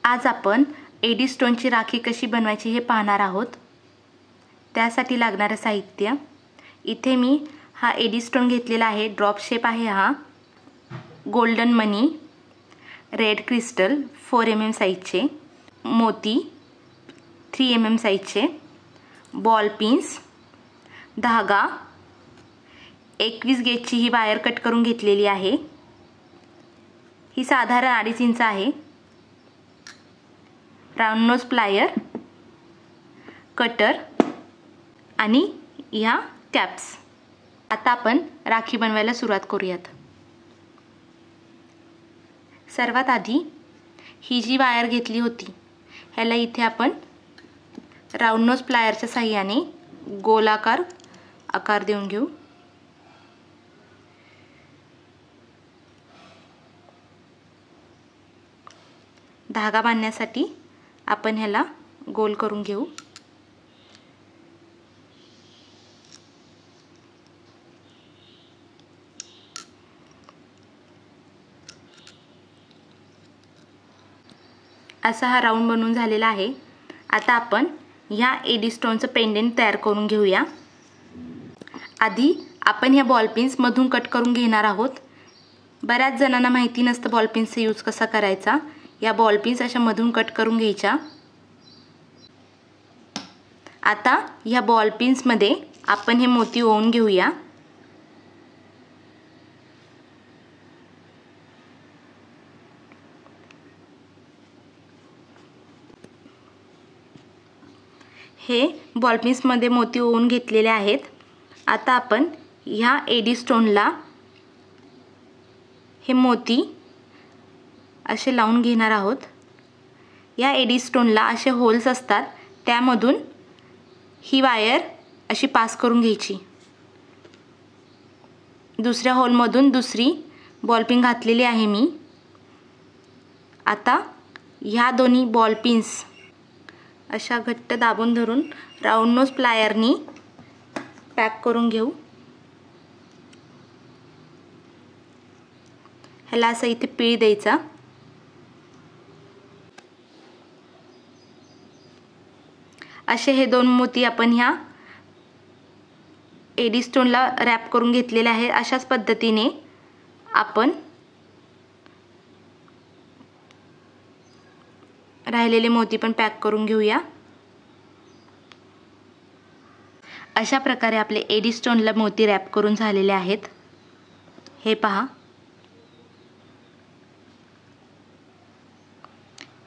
आज आपण एडी स्टोनची राखी कशी बनवायची हे पाहणार आहोत। त्यासाठी लागणारे साहित्य इथे मी हा एडी स्टोन घेतलेला आहे। ड्रॉप शेप आहे हा। गोल्डन मनी, रेड क्रिस्टल 4 mm साइजचे, मोती 3 mm साइजचे, बॉल पिन्स, धागा, 21 गेजची ही वायर कट करून घेतलेली आहे। ही साधारण 2.5 इंच आहे। राउंड नोज प्लायर, कटर आणि या कॅप्स। आता आपण राखी बनवायला सुरुवात करूयात। सर्वात आधी ही जी वायर घेतली होती ह्याला इथे आपण राउंड नोज प्लायरच्या सहाय्याने गोलाकार आकार देऊन घेऊ। धागा बांधण्यासाठी आपण ह्याला गोल करून घेऊ। असा हा राउंड बनवून झालेला आहे। आता आपण ह्या एडी स्टोनचं पेंडेंट तयार करून घेऊया। आधी आपण ह्या बॉल पिन्स मधून कट करून घेणार आहोत। बऱ्याच जणांना माहिती नसतं बॉल पिन्सचा यूज कसा करायचा। या बॉल पिन्स अशा मधून कट करून घ्यायच्या। आता ह्या बॉल पिन्स मध्ये आपण हे मोती ओवून घेऊया। हे बॉल पिन्स मध्ये मोती ओवून घेतलेले आहेत। आता आपण ह्या एडी स्टोनला हे मोती असे लावून घेणार आहोत। या एडी स्टोनला असे होल्स असतात, त्यामधून ही वायर अशी पास करून घ्यायची। दुसऱ्या होल मधून दुसरी बॉल पिन घातलेली आहे मी। आता ह्या दोन्ही बॉल पिन्स अशा घट्ट दाबून धरून राउंड नोज प्लायरनी पॅक करून घेऊ। ह्याला असं इथे पीळ द्यायचा। असे हे दोन मोती आपण ह्या एडी स्टोनला रॅप करून घेतलेले आहे। अशाच पद्धतीने आपण राहिलेले मोती पण पॅक करून घेऊया। अशा प्रकारे आपले एडी स्टोनला मोती रॅप करून झालेले आहेत। हे पहा,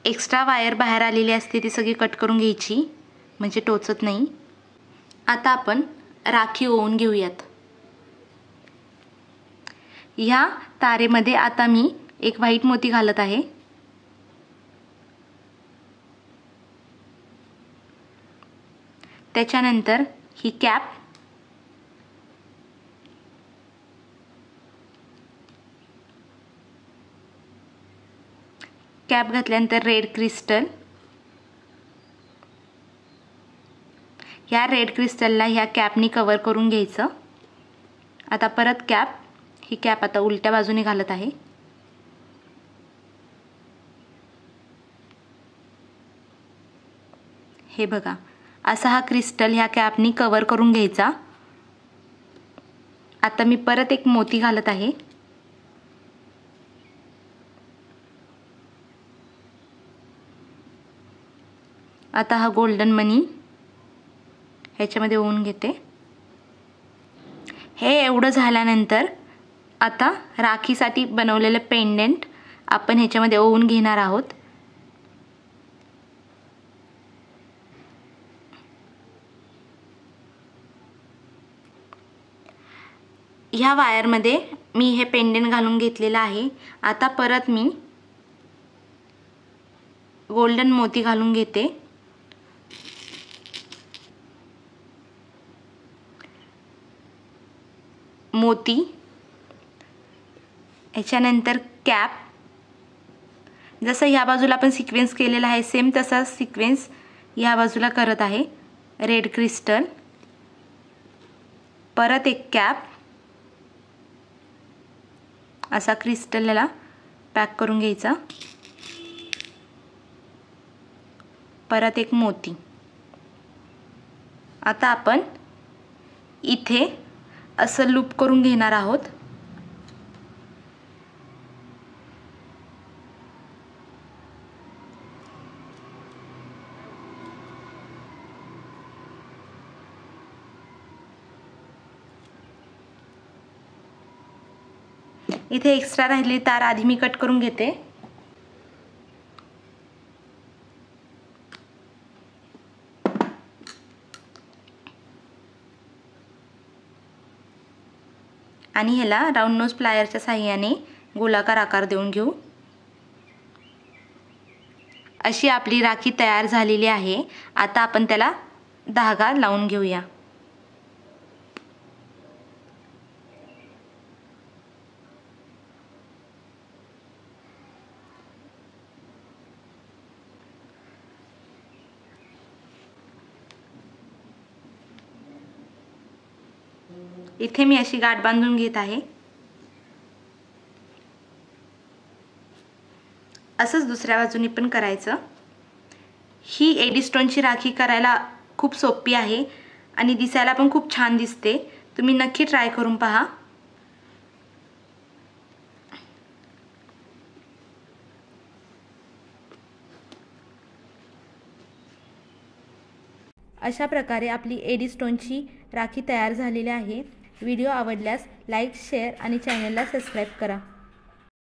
एक्स्ट्रा वायर बाहेर आलेली असते ती सगळी कट करून घ्यायची, म्हणजे टोचत नाही। आता आपण राखी ओवून घेऊयात। ह्या तारेमध्ये आता मी एक व्हाईट मोती घालत आहे। त्याच्यानंतर ही कॅप, कॅप घातल्यानंतर रेड क्रिस्टल, ह्या रेड क्रिस्टलला ह्या कॅपनी कव्हर करून घ्यायचं। आता परत कॅप, ही कॅप आता उलट्या बाजूने घालत आहे। हे बघा, असा हा क्रिस्टल ह्या कॅपनी कव्हर करून घ्यायचा। आता मी परत एक मोती घालत आहे। आता हा गोल्डन मनी ह्याच्यामध्ये ओवून घेते। हे एवढं झाल्यानंतर आता राखीसाठी बनवलेले पेंडेंट आपण ह्याच्यामध्ये ओवून घेणार आहोत। ह्या वायरमध्ये मी हे पेंडेंट घालून घेतलेलं आहे। आता परत मी गोल्डन मोती घालून घेते। मोती, याच्यानंतर कॅप, जसं ह्या बाजूला आपण सिक्वेन्स केलेला आहे सेम तसा सिक्वेन्स ह्या बाजूला करत आहे। रेड क्रिस्टल, परत एक कॅप, असा क्रिस्टलला पॅक करून घ्यायचा। परत एक मोती. आता आपण इथे असं लूप करून घेणार आहोत. इथे एक्स्ट्रा राहिलेली तार आधी मी कट करून घेते. आणि ह्याला राऊंड नोज प्लायरच्या साहाय्याने गोलाकार आकार देऊन घेऊ. अशी आपली राखी तयार झालेली आहे. आता आपण त्याला धागा लावून घेऊया. इथे मी अशी गाठ बांधून घेत आहे. असंच दुसऱ्या बाजूने पण करायचं. ही एडी स्टोनची राखी करायला खूप सोपी आहे आणि दिसायला पण खूप छान दिसते. तुम्ही नक्की ट्राय करून पहा. अशा प्रकारे आपली एडी स्टोनची राखी तयार झालेली आहे. व्हिडिओ आवडल्यास लाईक, शेअर आणि चॅनलला सबस्क्राईब करा.